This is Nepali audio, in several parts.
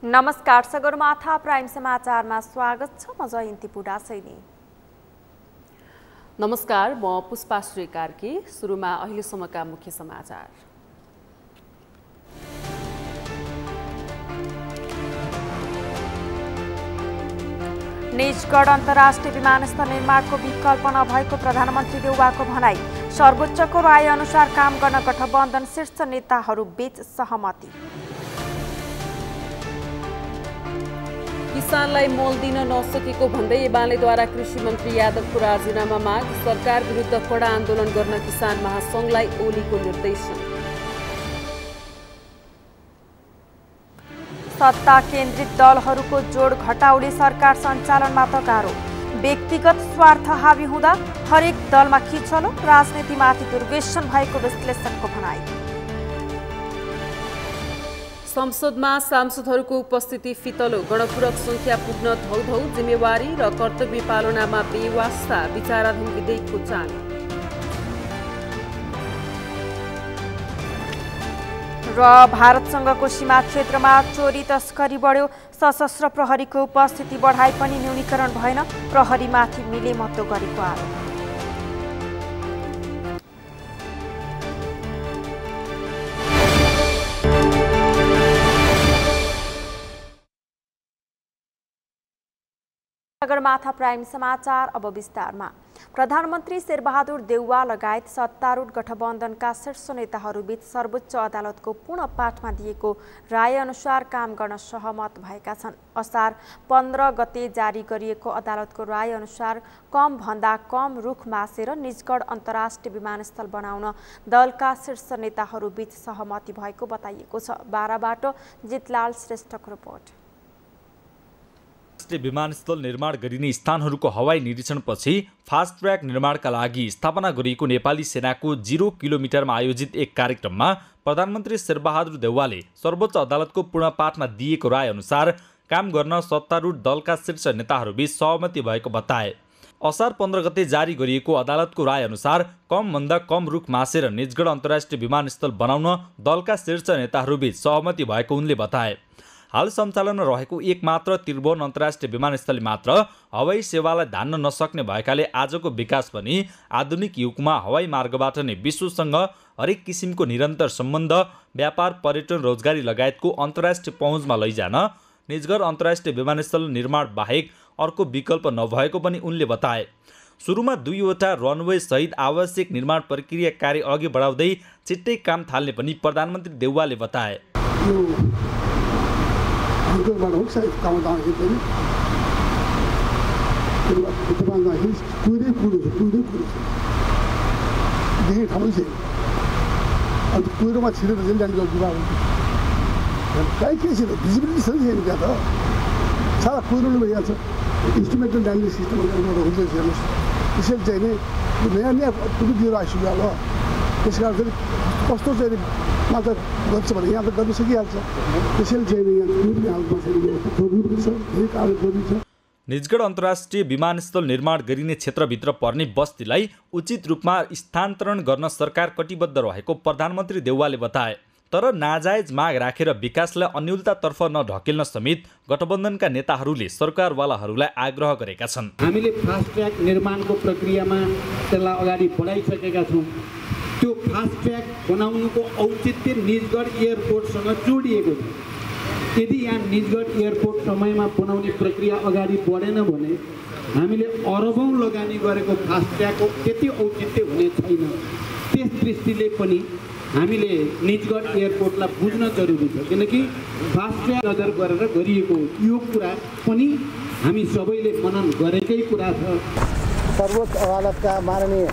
नमस्कार, सगरमाथा प्राइम समाचारमा स्वागत छ। म जयन्ती पुडासैनी। नमस्कार, म पुष्पा श्री कार्की। सुरुमा अहिलेसम्मका मुख्य समाचार। निजगढ अन्तर्राष्ट्रिय विमानस्थल निर्माणको विकल्प नभएको प्रधानमन्त्री देउवाको भनाई। सर्वोच्चको राय अनुसार काम गर्न गठबन्धन शीर्ष नेताहरू बीच सहमति। किसानलाई मोल दिन नसकेको भन्दै एमालेद्वारा कृषि मन्त्री यादवको राजीनामा माग। सरकार विरुद्ध कडा आन्दोलन गर्न किसान महासंघलाई ओलीको निर्देशन। सत्ता केन्द्रित दलहरूको जोड घटाउले सरकार सञ्चालनमा तकारो। व्यक्तिगत स्वार्थ हावी हुँदा हरेक दलमा खिचलो। राजनीतिमाथि दुर्व्यसन भएको विश्लेषकको भनाई। संसदमा सांसदहरूको उपस्थिति फितलो। गणपूरक संख्या पुग्न धौधौ। जिम्मेवारी र कर्तव्य पालनामा बेवास्ता। विचाराधीन विधेयकको चाल। र भारतसँगको सीमा क्षेत्रमा चोरी तस्करी बढ्यो। सशस्त्र प्रहरीको उपस्थिति बढाए पनि न्यूनीकरण भएन। प्रहरीमाथि मिलेमतो गरेको आरोप। सगरमाथा प्राइम समाचार अब विस्तारमा। प्रधानमन्त्री शेरबहादुर देउवा लगायत सत्तारूढ गठबन्धनका शीर्ष नेताहरूबीच सर्वोच्च अदालतको पूर्ण पाठमा दिएको राय अनुसार काम गर्न सहमत भएका छन्। असार 15 गते जारी गरिएको अदालतको राय अनुसार कमभन्दा कम रुख मासेर निजगढ अन्तर्राष्ट्रिय विमानस्थल बनाउन दलका शीर्ष नेताहरूबीच सहमति भएको बताइएको छ। बाराबाट जितलाल श्रेष्ठको रिपोर्ट। विमानस्थल निर्माण गरिने स्थानहरूको हवाई निरीक्षणपछि फास्ट ट्र्याक निर्माणका लागि स्थापना गरिएको नेपाली सेनाको 0 किलोमिटरमा आयोजित एक कार्यक्रममा प्रधानमन्त्री शेरबहादुर देउवाले सर्वोच्च अदालतको पूर्ण पाठमा दिएको राय अनुसार काम गर्न सत्तारूढ दलका शीर्ष नेताहरूबीच सहमति भएको बताए। असार 15 गते जारी गरिएको अदालतको राय अनुसार कमभन्दा कम रुख मासेर निजगढ अन्तर्राष्ट्रिय विमानस्थल बनाउन दलका शीर्ष नेताहरूबीच सहमति भएको उनले बताए। हाल सञ्चालनमा रहेको एकमात्र त्रिभुवन अन्तर्राष्ट्रिय विमानस्थलले मात्र हवाई सेवालाई धान्न नसक्ने भएकाले आजको विकास पनि आधुनिक युगमा हवाई मार्गबाट नै विश्वसँग हरेक किसिमको निरन्तर सम्बन्ध, व्यापार, पर्यटन, रोजगारी लगायतको अन्तर्राष्ट्रिय पहुँचमा लैजान निजगढ अन्तर्राष्ट्रिय विमानस्थल निर्माण बाहेक अर्को विकल्प नभएको पनि उनले बताए। सुरुमा 2वटा रनवे सहित आवश्यक निर्माण प्रक्रिया कार्य अघि बढाउँदै छिट्टै काम थाल्ने पनि प्रधानमन्त्री देउवाले बताए। कुहिरोमा छिरेर चाहिँ ल्यान्ड गर्नु कहीँ के छैन, भिजिबिलिटी छैन क्या त। सारा कुहिरोले भइहाल्छ। इन्स्ट्रुमेन्टल ल्यान्डिङ सिस्टम हुँदैछ हेर्नुहोस्। त्यसैले चाहिँ नि नयाँ नयाँ प्रविधिहरू आइसक्यो अब। त्यस कारण चाहिँ कस्तो चाहिँ मात्र गर्छ भने यहाँ त गर्न सकिहाल्छ। त्यसैले चाहिँ यहाँ निजगढ अन्तर्राष्ट्रिय विमानस्थल निर्माण गरिने क्षेत्रभित्र पर्ने बस्तीलाई उचित रूपमा स्थानान्तरण गर्न सरकार कटिबद्ध रहेको प्रधानमन्त्री देउवाले बताए। तर नाजायज माग राखेर विकासलाई अन्यलतातर्फ नढकेल्न समेत गठबन्धनका नेताहरूले सरकारवालाहरूलाई आग्रह गरेका छन्। हामीले फास्ट ट्र्याक निर्माणको प्रक्रियामा त्यसलाई अगाडि बढाइसकेका छौँ। त्यो फास्ट ट्र्याक बनाउनुको औचित्य निजगढ एयरपोर्टसँग जोडिएको छ। यदि यहाँ निजगढ एयरपोर्ट समयमा बनाउने प्रक्रिया अगाडि बढेन भने हामीले अरबौँ लगानी गरेको फास्ट ट्र्याकको त्यति औचित्य हुने छैन। त्यस दृष्टिले पनि हामीले निजगढ एयरपोर्टलाई बुझ्न जरुरी छ, किनकि फास्ट ट्र्याक नजर गरेर गरिएको यो कुरा पनि हामी सबैले मनन गरेकै कुरा छ। सर्वोच्च अदालतका माननीय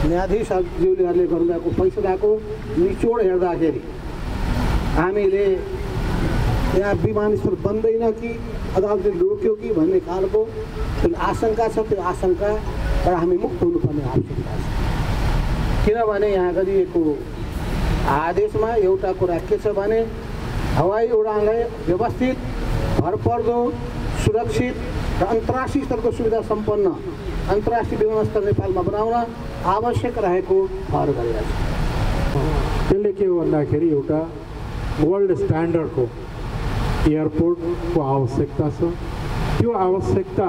न्यायाधीशज्यूहरूले गर्नुभएको फैसलाको निचोड हेर्दाखेरि हामीले यहाँ विमानस्थल बन्दैन कि अदालतले रोक्यो कि भन्ने खालको जुन आशंका छ, त्यो आशंकाबाट हामी मुक्त हुनुपर्ने आवश्यकता छ। किनभने यहाँ गरिएको आदेशमा एउटा कुरा के छ भने हवाई उडानलाई व्यवस्थित, भरपर्दो, सुरक्षित र अन्तर्राष्ट्रिय स्तरको सुविधा सम्पन्न अन्तर्राष्ट्रिय विमानस्थल नेपालमा बनाउन आवश्यक रहेको ठहर गरेका छ। त्यसले के हो भन्दाखेरि एउटा वर्ल्ड स्ट्यान्डर्डको एयरपोर्टको आवश्यकता छ। त्यो आवश्यकता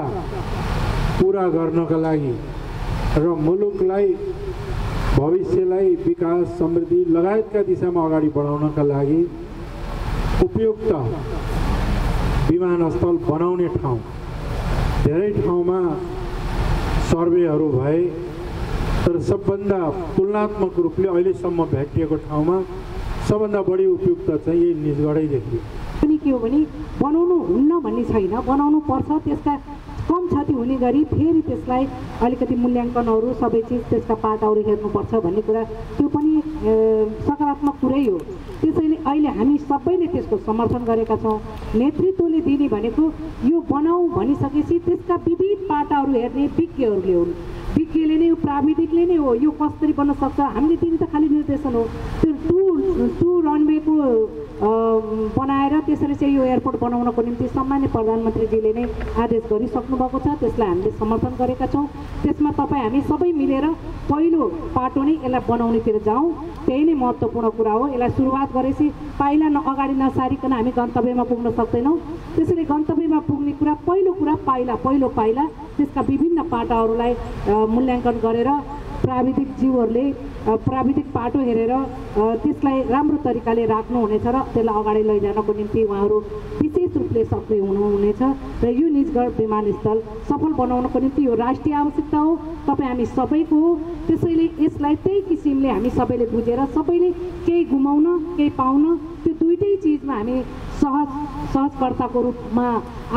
पुरा गर्नका लागि र मुलुकलाई भविष्यलाई विकास समृद्धि लगायतका दिशामा अगाडि बढाउनका लागि उपयुक्त विमानस्थल बनाउने ठाउँ धेरै ठाउँमा सर्वेहरू भए, तर सबभन्दा तुलनात्मक रूपले अहिलेसम्म भेटिएको ठाउँमा सबभन्दा बढी उपयुक्त चाहिँ यही निजगढै देखियो। पनि के हो भने बनाउनु हुन्न भन्ने छैन, बनाउनु पर्छ। त्यसका कम क्षति हुने गरी फेरि त्यसलाई अलिकति मूल्याङ्कनहरू सबै चिज त्यसका पाटाहरू हेर्नुपर्छ भन्ने कुरा त्यो पनि सकारात्मक कुरै हो। त्यसैले अहिले हामी सबैले त्यसको समर्थन गरेका छौँ। नेतृत्वले दिने भनेको यो बनाऊ भनिसकेपछि त्यसका विविध पाटाहरू हेर्ने विज्ञहरूले हुन्। विज्ञले नै, प्राविधिकले नै हो यो कसरी बन्न सक्छ। हामीले दिने त खालि निर्देशन हो। त्यो टु रनवेको बनाएर त्यसरी चाहिँ यो एयरपोर्ट बनाउनको निम्ति सम्मान्य प्रधानमन्त्रीजीले नै आदेश गरिसक्नु भएको छ। त्यसलाई हामीले समर्थन गरेका छौँ। त्यसमा तपाईँ हामी सबै मिलेर पहिलो पाटो नै यसलाई बनाउनेतिर जाउँ, त्यही नै महत्त्वपूर्ण कुरा हो। यसलाई सुरुवात गरेपछि पाइला अगाडि नसारिकन हामी गन्तव्यमा पुग्न सक्दैनौँ। त्यसैले गन्तव्यमा पुग्ने कुरा पहिलो पाइला त्यसका विभिन्न पाटाहरूलाई मूल्याङ्कन गरेर प्राविधिकज्यूहरूले प्राविधिक पाटो हेरेर त्यसलाई राम्रो तरिकाले राख्नुहुनेछ र त्यसलाई अगाडि लैजानको निम्ति उहाँहरू विशेष रूपले सक्रिय हुनुहुनेछ। र यो निजगढ विमानस्थल सफल बनाउनको निम्ति यो राष्ट्रिय आवश्यकता हो, तपाईँ हामी सबैको हो। त्यसैले यसलाई त्यही किसिमले हामी सबैले बुझेर सबैले केही गुमाउन केही पाउन त्यो दुईटै चिजमा हामी सहजकर्ताको रूपमा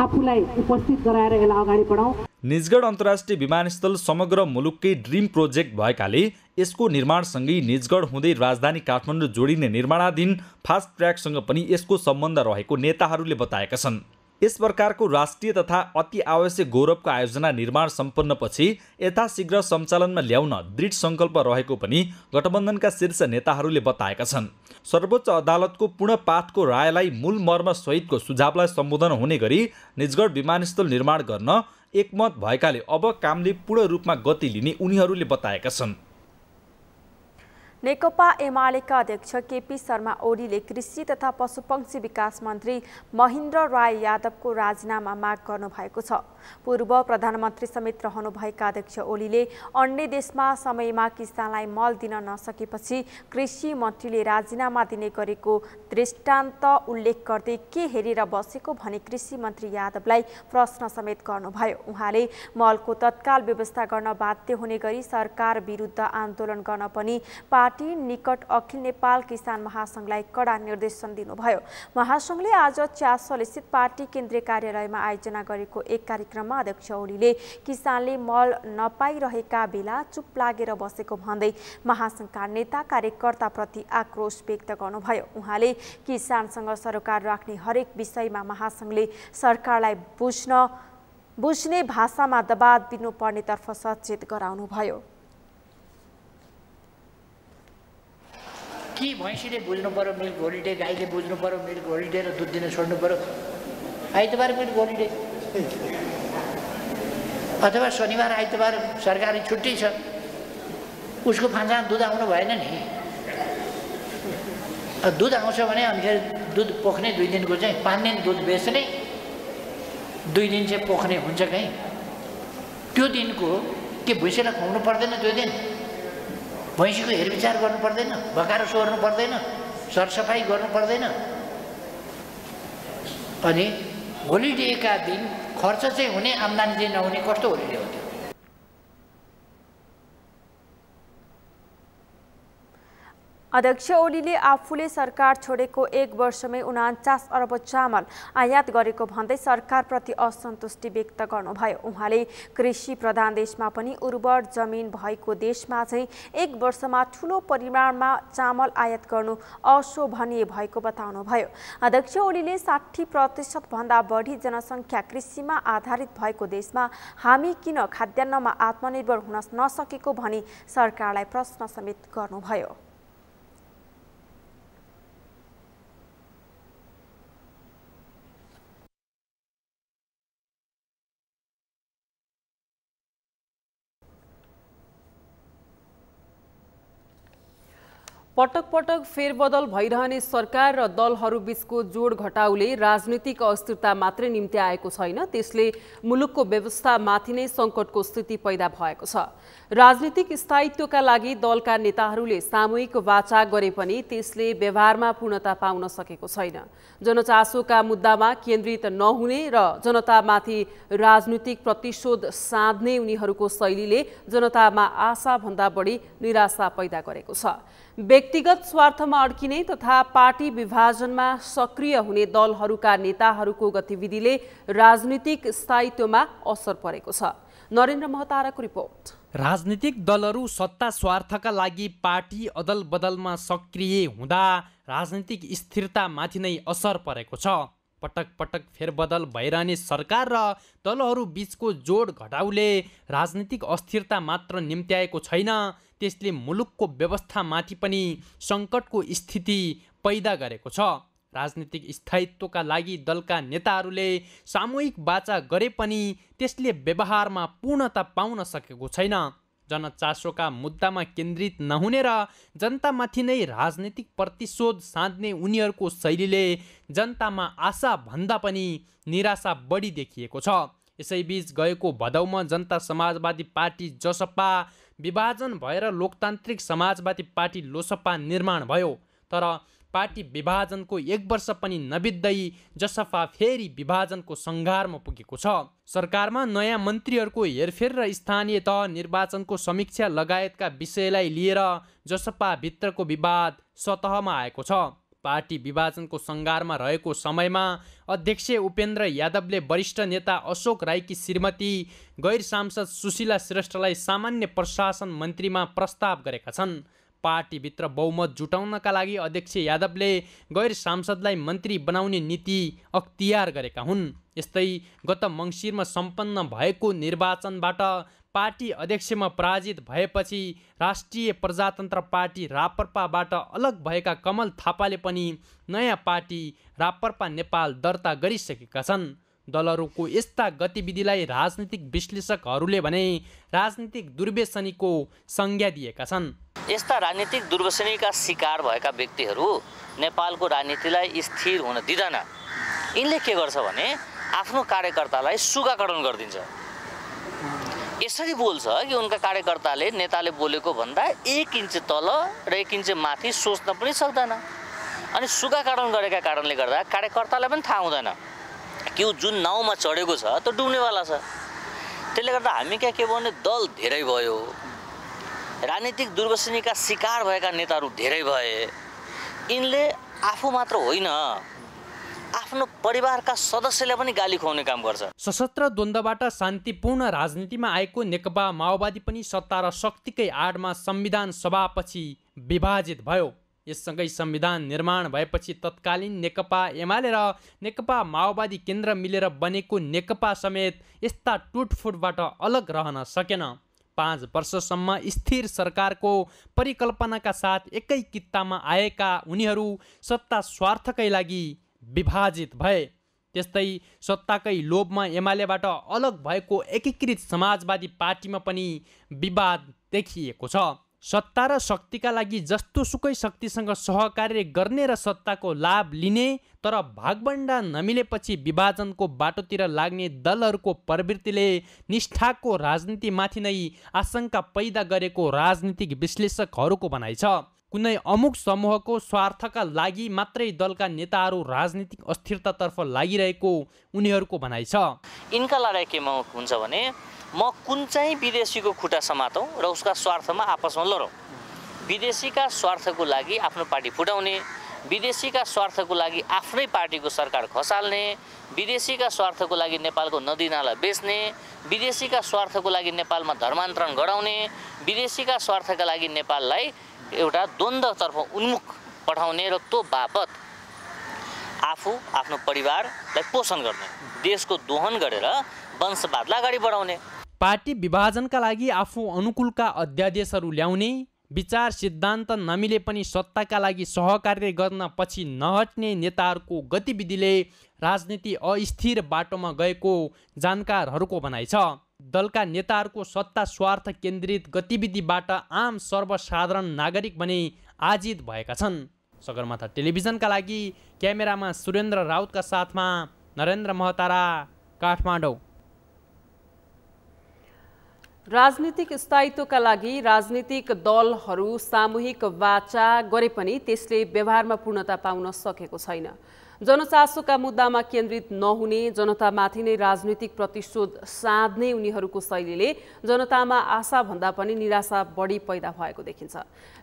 आफूलाई उपस्थित गराएर यसलाई अगाडि बढाउँ। निजगढ अन्तर्राष्ट्रिय विमानस्थल समग्र मुलुककै ड्रिम प्रोजेक्ट भएकाले यसको निर्माणसँगै निजगढ हुँदै राजधानी काठमाडौँ जोडिने निर्माणाधीन फास्ट ट्र्याकसँग पनि यसको सम्बन्ध रहेको नेताहरूले बताएका छन्। यस प्रकारको राष्ट्रिय तथा अति आवश्यक गौरवको आयोजना निर्माण सम्पन्नपछि यथाशीघ्र सञ्चालनमा ल्याउन दृढ सङ्कल्प रहेको पनि गठबन्धनका शीर्ष नेताहरूले बताएका छन्। सर्वोच्च अदालतको पूर्ण पाठको रायलाई मूल मर्म सहितको सुझावलाई सम्बोधन हुने गरी निजगढ विमानस्थल निर्माण गर्न एकमत भएकाले अब कामले पूर्ण रूपमा गति लिने उनीहरूले बताएका छन्। नेकपा एमालेका अध्यक्ष केपी शर्मा ओलीले कृषि तथा पशुपक्षी विकास मन्त्री महेन्द्र राय यादवको राजीनामा माग गर्नुभएको छ। पूर्व प्रधानमन्त्री समेत रहनुभएका अध्यक्ष ओलीले अन्य देशमा समयमा किसानलाई मल दिन नसकेपछि कृषि मन्त्रीले राजीनामा दिने गरेको दृष्टान्त उल्लेख गर्दै के हेरेर बसेको भनी कृषि मन्त्री यादवलाई प्रश्न समेत गर्नुभयो। उहाँले मलको तत्काल व्यवस्था गर्न बाध्य हुने गरी सरकार विरुद्ध आन्दोलन गर्न पनि पार्टी निकट अखिल नेपाल किसान महासंघलाई कडा निर्देशन दिनुभयो। महासंघले आज च्यासल स्थित पार्टी केन्द्रीय कार्यालयमा आयोजना गरेको एक कार्यक्रममा अध्यक्ष ओलीले किसानले मल नपाइरहेका बेला चुप लागेर बसेको भन्दै महासंघका नेता कार्यकर्ताप्रति आक्रोश व्यक्त गर्नुभयो। उहाँले किसानसँग सरोकार राख्ने हरेक विषयमा महासंघले सरकारलाई बुझ्ने भाषामा दबाव दिनुपर्नेतर्फ सचेत गराउनुभयो। कि भैँसीले बुझ्नु पर्यो मिल्क होलिडे, गाईले बुझ्नु पर्यो मिल्क होलिडे र दुध दिन छोड्नु पर्यो, आइतबार मिल्क होलिडे अथवा शनिबार आइतबार सरकारी छुट्टी छ, उसको फान्सामा दुध आउनु भएन नि। दुध आउँछ भने अनिखेरि दुध पोख्ने 2 दिनको चाहिँ 5 दिन दुध बेच्ने, 2 दिन चाहिँ पोख्ने हुन्छ कहीँ। त्यो दिनको के भैँसीलाई खुवाउनु पर्दैन? त्यो दिन भैँसीको हेरविचार गर्नु पर्दैन? भकारो सोर्नु पर्दैन? सरसफाइ गर्नु पर्दैन? अनि होलिडेका दिन खर्च चाहिँ हुने, आम्दानी चाहिँ नहुने, कस्तो होलिडे हो त्यो? अध्यक्ष ओलीले आफूले सरकार छोडेको 1 वर्षमै 49 अर्ब चामल आयात गरेको भन्दै सरकारप्रति असन्तुष्टि व्यक्त गर्नुभयो। उहाँले कृषि प्रधान देशमा पनि उर्वर जमिन भएको देशमा चाहिँ 1 वर्षमा ठूलो परिमाणमा चामल आयात गर्नु अशोभनीय भएको बताउनुभयो। अध्यक्ष ओलीले 60% भन्दा बढी जनसङ्ख्या कृषिमा आधारित भएको देशमा हामी किन खाद्यान्नमा आत्मनिर्भर हुन नसकेको भनी सरकारलाई प्रश्न समेत गर्नुभयो। पटक पटक फेरबदल भइरहने सरकार र दलहरूबीचको जोड घटाउले राजनीतिक अस्थिरता मात्रै निम्ति आएको छैन, त्यसले मुलुकको व्यवस्थामाथि नै सङ्कटको स्थिति पैदा भएको छ। राजनीतिक स्थायित्वका लागि दलका नेताहरूले सामूहिक वाचा गरे पनि त्यसले व्यवहारमा पूर्णता पाउन सकेको छैन। जनचासोका मुद्दामा केन्द्रित नहुने र जनतामाथि राजनीतिक प्रतिशोध साध्ने उनीहरूको शैलीले जनतामा आशाभन्दा बढी निराशा पैदा गरेको छ। व्यक्तिगत स्वार्थमा अड्किने तथा पार्टी विभाजनमा सक्रिय हुने दलहरूका नेताहरूको गतिविधिले राजनीतिक स्थायित्वमा असर परेको छ। नरेन्द्र महताराको रिपोर्ट। राजनीतिक दलहरू सत्ता स्वार्थका लागि पार्टी अदल बदलमा सक्रिय हुँदा राजनीतिक स्थिरतामाथि नै असर परेको छ। पटक पटक फेरबदल भइरहने सरकार र दलहरू बीचको जोड घटाउले राजनीतिक अस्थिरता मात्र निम्त्याएको छैन, त्यसले मुलुकको व्यवस्थामाथि पनि सङ्कटको स्थिति पैदा गरेको छ। राजनीतिक स्थायित्वका लागि दलका नेताहरूले सामूहिक वाचा गरे पनि त्यसले व्यवहारमा पूर्णता पाउन सकेको छैन। जनचासोका मुद्दामा केन्द्रित नहुने र जनतामाथि नै राजनीतिक प्रतिशोध साध्ने उनीहरूको शैलीले जनतामा आशाभन्दा पनि निराशा बढी देखिएको छ। यसैबीच गएको भदौमा जनता समाजवादी पार्टी जसपा विभाजन भएर लोकतान्त्रिक समाजवादी पार्टी लोसपा निर्माण भयो, तर पार्टी विभाजनको 1 वर्ष पनि नबित्दै जसपा फेरि विभाजनको सङ्घारमा पुगेको छ। सरकारमा नयाँ मन्त्रीहरूको हेरफेर र स्थानीय तह निर्वाचनको समीक्षा लगायतका विषयलाई लिएर जसपा भित्रको विवाद सतहमा आएको छ। पार्टी विभाजनको सङ्घारमा रहेको समयमा अध्यक्ष उपेन्द्र यादवले वरिष्ठ नेता अशोक राईकी श्रीमती गैर सांसद सुशीला श्रेष्ठलाई सामान्य प्रशासन मन्त्रीमा प्रस्ताव गरेका छन्। पार्टीभित्र बहुमत जुटाउनका लागि अध्यक्ष यादवले गैर सांसदलाई मन्त्री बनाउने नीति अख्तियार गरेका हुन्। यस्तै गत मङ्सिरमा सम्पन्न भएको निर्वाचनबाट पार्टी अध्यक्षमा पराजित भएपछि राष्ट्रिय प्रजातन्त्र पार्टी राप्रपाबाट अलग भएका कमल थापाले पनि नयाँ पार्टी राप्रपा नेपाल दर्ता गरिसकेका छन्। दलहरूको यस्ता गतिविधिलाई राजनीतिक विश्लेषकहरूले भने राजनीतिक दुर्व्यसनीको संज्ञा दिएका छन्। यस्ता राजनीतिक दुर्व्यसनीका शिकार भएका व्यक्तिहरू नेपालको राजनीतिलाई स्थिर हुन दिँदैन। यिनले के गर्छ भने आफ्नो कार्यकर्तालाई सुगाकरण गरिदिन्छ। यसरी बोल्छ कि उनका कार्यकर्ताले नेताले बोलेको भन्दा 1 इन्च तल र 1 इन्च माथि सोच्न पनि सक्दैन। अनि सुगाकरण गरेका कारणले गर्दा कार्यकर्तालाई पनि थाहा हुँदैन कि जुन नाउँमा चढेको छ त्यो डुब्नेवाला छ। त्यसले गर्दा हामी के भने दल धेरै भयो, राजनीतिक दुर्व्यसनीका शिकार भएका नेताहरू धेरै भए। यिनले आफू मात्र होइन आफ्नो परिवारका सदस्यले पनि गाली खुवाउने काम गर्छ। सशस्त्र द्वन्द्वबाट शान्तिपूर्ण राजनीतिमा आएको नेकपा माओवादी पनि सत्ता र शक्तिकै आडमा संविधान सभापछि विभाजित भयो। यससँगै संविधान निर्माण भएपछि तत्कालीन नेकपा एमाले र नेकपा माओवादी केन्द्र मिलेर बनेको नेकपा समेत यस्ता टुटफुटबाट अलग रहन सकेन। 5 वर्षसम्म स्थिर सरकारको परिकल्पनाका साथ एकै कित्तामा आएका उनीहरू सत्ता स्वार्थकै लागि विभाजित भए। त्यस्तै सत्ताकै लोभमा एमालेबाट अलग भएको एकीकृत समाजवादी पार्टीमा पनि विवाद देखिएको छ। सत्ता र शक्तिका लागि जस्तो सुकै शक्तिसँग सहकार्य गर्ने र सत्ताको लाभ लिने तर भागबण्डा नमिलेपछि विभाजनको बाटोतिर लाग्ने दलहरूको प्रवृत्तिले निष्ठाको राजनीतिमाथि नै आशंका पैदा गरेको राजनीतिक विश्लेषकहरूको भनाइ छ। कुनै अमुक समूहको स्वार्थका लागि मात्रै दलका नेताहरू राजनीतिक अस्थिरतातर्फ लागिरहेको उनीहरूको भनाइ छ। यिनका लडाइँ केमा हुन्छ भने म कुन चाहिँ विदेशीको खुट्टा समातौँ र उसका स्वार्थमा आपसमा लडौँ। विदेशीका स्वार्थको लागि आफ्नो पार्टी फुटाउने, विदेशीका स्वार्थको लागि आफ्नै पार्टीको सरकार खसाल्ने, विदेशीका स्वार्थको लागि नेपालको नदीनाला बेच्ने, विदेशीका स्वार्थको लागि नेपालमा धर्मान्तरण गराउने, विदेशीका स्वार्थका लागि नेपाललाई एउटा द्वन्द्वतर्फ उन्मुख पठाउने र त्यो बापत आफू आफ्नो परिवारलाई पोषण गर्ने, देशको दोहन गरेर वंशवादलाई अगाडि बढाउने। पार्टी विभाजनका लागि आफू अनुकूलका अध्यादेशहरू ल्याउने, विचार सिद्धान्त नमिले पनि सत्ताका लागि सहकार्य गर्न पछि नहट्ने नेताहरूको गतिविधिले राजनीति अस्थिर बाटोमा गएको जानकारहरूको भनाइ छ। दलका नेताहरूको सत्ता स्वार्थ केन्द्रित गतिविधिबाट आम सर्वसाधारण नागरिक भने आजित भएका छन्। सगरमाथा टेलिभिजनका लागि क्यामेरामा सुरेन्द्र राउतका साथमा नरेन्द्र महतारा, काठमाडौँ। राजनीतिक स्थायित्वका लागि राजनीतिक दलहरू सामूहिक वाचा गरे पनि त्यसले व्यवहारमा पूर्णता पाउन सकेको छैन। जनचासोका मुद्दामा केन्द्रित नहुने, जनतामाथि नै राजनीतिक प्रतिशोध साध्ने उनीहरूको शैलीले जनतामा आशा भन्दा पनि निराशा बढी पैदा भएको देखिन्छ।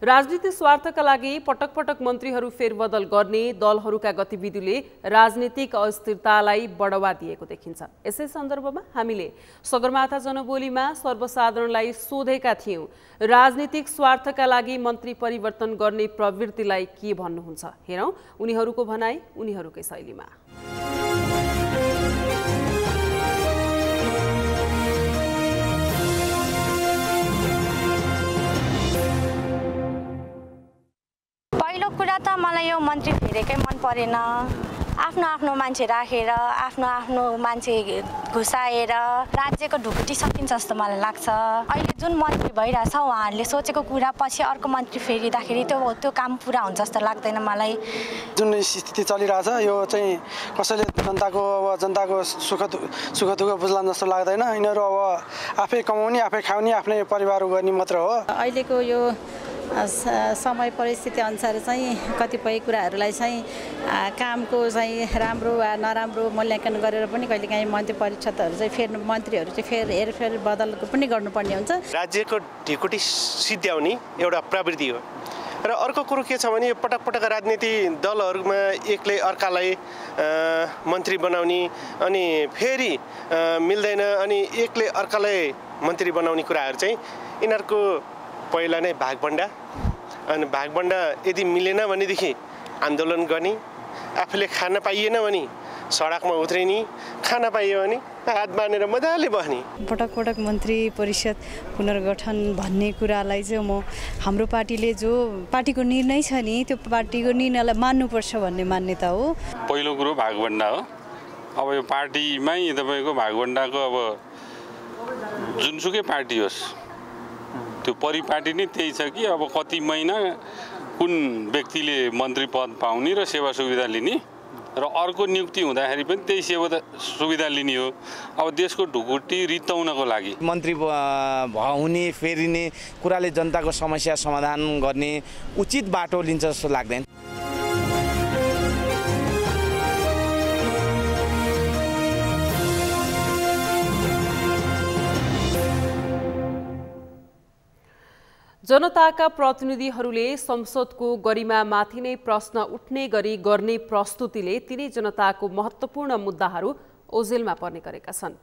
राजनीतिक स्वार्थका लागि पटक पटक मन्त्रीहरू फेरबदल गर्ने दलहरूका गतिविधिले राजनीतिक अस्थिरतालाई बढावा दिएको देखिन्छ। यसै सन्दर्भमा हामीले सगरमाथा जनबोलीमा सर्वसाधारणलाई सोधेका थियौँ, राजनीतिक स्वार्थका लागि मन्त्री परिवर्तन गर्ने प्रवृत्तिलाई के भन्नुहुन्छ? हेरौँ उनीहरूको भनाई उनीहरूकै शैलीमा। पहिलो कुरा त मलाई यो मन्त्री फेरेकै मन परेन। आफ्नो आफ्नो मान्छे राखेर, आफ्नो आफ्नो मान्छे घुसाएर राज्यको ढुकुटी सकिन्छ जस्तो मलाई लाग्छ। अहिले जुन मन्त्री भइरहेछ उहाँहरूले सोचेको कुरा पछि अर्को मन्त्री फेरिँदाखेरि त्यो काम पुरा हुन्छ जस्तो लाग्दैन मलाई। जुन स्थिति चलिरहेछ यो चाहिँ कसैले जनताको सुख दुःख बुझ्लान् जस्तो लाग्दैन। यिनीहरू अब आफै कमाउने, आफै खाउने, आफ्नै परिवार गर्ने मात्र हो। अहिलेको यो समय परिस्थिति अनुसार चाहिँ कतिपय कुराहरूलाई चाहिँ कामको चाहिँ राम्रो वा नराम्रो मूल्याङ्कन गरेर पनि कहिलेकाहीँ मन्त्री परिषदहरू चाहिँ मन्त्रीहरू चाहिँ हेरफेर बदलको पनि गर्नुपर्ने हुन्छ। राज्यको ढिकुटी सिद्ध्याउने एउटा प्रवृत्ति हो। र अर्को कुरो के छ भने पटक पटक राजनीति दलहरूमा एकले अर्कालाई मन्त्री बनाउने अनि फेरि मिल्दैन अनि एकले अर्कालाई मन्त्री बनाउने कुराहरू चाहिँ यिनीहरूको पहिला नै भागभण्डा, अनि भागभण्डा यदि मिलेन भनेदेखि आन्दोलन गर्ने, आफूले खान पाइएन भने सडकमा उत्रिने, खान पाइयो भने हात बाँधेर मजाले बस्ने। पटक पटक मन्त्री परिषद पुनर्गठन भन्ने कुरालाई चाहिँ हाम्रो पार्टीले जो पार्टीको निर्णय छ नि त्यो पार्टीको निर्णयलाई मान्नुपर्छ भन्ने मान्यता हो। पहिलो कुरो भागभण्डा हो। अब यो पार्टीमै तपाईँको भागभण्डाको अब जुनसुकै पार्टी होस् त्यो परिपाटी नै त्यही छ कि अब कति महिना कुन व्यक्तिले मन्त्री पद पाउने र सेवा सुविधा लिने र अर्को नियुक्ति हुँदाखेरि पनि त्यही सेवा सुविधा लिने हो। अब देशको ढुकुटी रित्ताउनको लागि मन्त्री हुने फेरिने कुराले जनताको समस्या समाधान गर्ने उचित बाटो लिन्छ जस्तो लाग्दैन। जनताका प्रतिनिधिहरूले संसदको गरिमामाथि नै प्रश्न उठ्ने गरी गर्ने प्रस्तुतिले तिनै जनताको महत्त्वपूर्ण मुद्दाहरू ओझेलमा पर्ने गरेका छन्।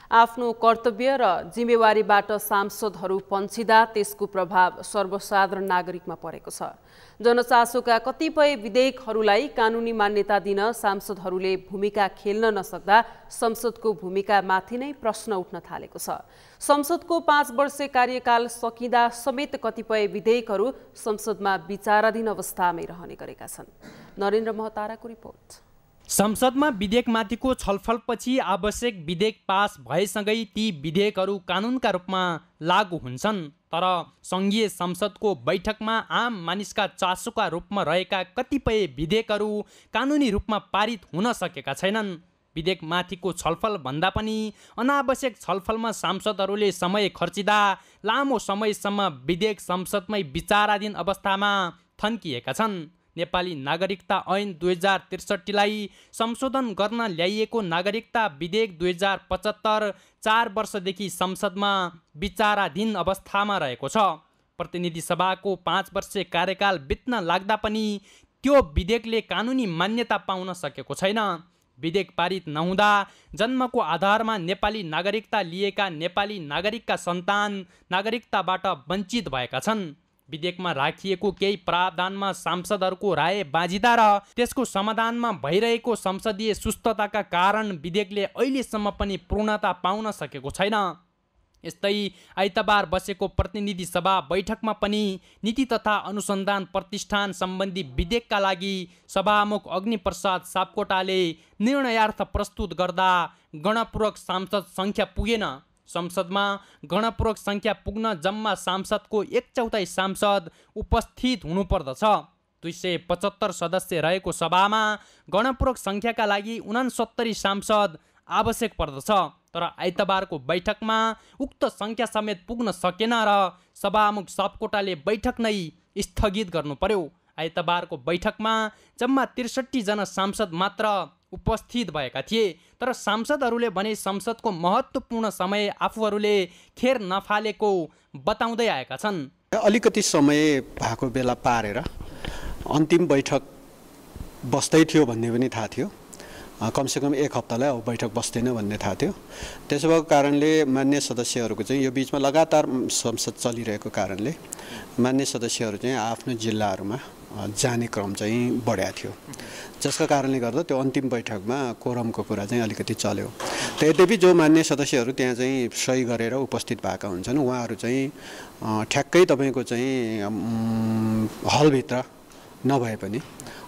आफ्नो कर्तव्य र जिम्मेवारीबाट सांसदहरू पन्छिँदा त्यसको प्रभाव सर्वसाधारण नागरिकमा परेको छ। जनचासोका कतिपय विधेयकहरूलाई कानुनी मान्यता दिन सांसदहरूले भूमिका खेल्न नसक्दा संसदको भूमिकामाथि नै प्रश्न उठ्न थालेको छ। संसदको 5 वर्षे कार्यकाल सकिँदा समेत कतिपय विधेयकहरू संसदमा विचाराधीन अवस्थामै रहने गरेका छन्। नरेन्द्र महताराको रिपोर्ट। संसदमा विधेयकमाथिको छलफलपछि आवश्यक विधेयक पास भएसँगै ती विधेयकहरू कानुनका रूपमा लागू हुन्छन्। तर सङ्घीय संसदको बैठकमा आम मानिसका चासोका रूपमा रहेका कतिपय विधेयकहरू कानुनी रूपमा पारित हुन सकेका छैनन्। विधेयकमाथिको छलफल भन्दा पनि अनावश्यक छलफलमा सांसदहरूले समय खर्चिँदा लामो समयसम्म विधेयक संसदमै विचाराधीन अवस्थामा थन्किएका छन्। नेपाली नागरिकता ऐन 2063लाई संशोधन गर्न ल्याइएको नागरिकता विधेयक 2075 4 वर्षदेखि संसदमा विचाराधीन अवस्थामा रहेको छ। प्रतिनिधि सभाको 5 वर्षे कार्यकाल बित्न लाग्दा पनि त्यो विधेयकले कानुनी मान्यता पाउन सकेको छैन। विधेयक पारित नहुँदा जन्मको आधारमा नेपाली नागरिकता लिएका नेपाली नागरिकका सन्तान नागरिकताबाट वञ्चित भएका छन्। विधेयकमा राखिएको केही प्रावधानमा सांसदहरूको राय बाँझिदा र त्यसको समाधानमा भइरहेको संसदीय सुस्तताका कारण विधेयकले अहिलेसम्म पनि पूर्णता पाउन सकेको छैन। यस्तै आइतबार बसेको प्रतिनिधि सभा बैठकमा पनि नीति तथा अनुसन्धान प्रतिष्ठान सम्बन्धी विधेयकका लागि सभामुख अग्निप्रसाद सापकोटाले निर्णयार्थ प्रस्तुत गर्दा गणपूर्वक सांसद सङ्ख्या पुगेन। संसदमा गणपूर्वक सङ्ख्या पुग्न जम्मा सांसदको 1/4 सांसद उपस्थित हुनुपर्दछ। 275 सदस्य रहेको सभामा गणपूर्वक सङ्ख्याका लागि 69 सांसद आवश्यक पर्दछ। तर आइतबारको बैठकमा उक्त सङ्ख्या समेत पुग्न सकेन र सभामुख सापकोटाले बैठक नै स्थगित गर्नु पर्यो। आइतबारको बैठकमा जम्मा 63 जना सांसद मात्र उपस्थित भएका थिए। तर सांसदहरूले भने संसदको महत्त्वपूर्ण समय आफूहरूले खेर नफालेको बताउँदै आएका छन्। अलिकति समय भएको बेला पारेर अन्तिम बैठक बस्दै थियो भन्ने पनि थाहा थियो। कमसेकम 1 हप्तालाई अब बैठक बस्दैन भन्ने थाहा थियो। त्यसो भएको कारणले मान्य सदस्यहरूको चाहिँ यो बिचमा लगातार संसद चलिरहेको कारणले मान्य सदस्यहरू चाहिँ आफ्नो जिल्लाहरूमा जाने क्रम चाहिँ बढ्या थियो, जसका कारणले गर्दा त्यो अन्तिम बैठकमा कोरमको कुरा चाहिँ अलिकति चल्यो। यद्यपि जो मान्य सदस्यहरू त्यहाँ चाहिँ सही गरेर उपस्थित भएका हुन्छन् उहाँहरू चाहिँ ठ्याक्कै तपाईँको चाहिँ हलभित्र नभए पनि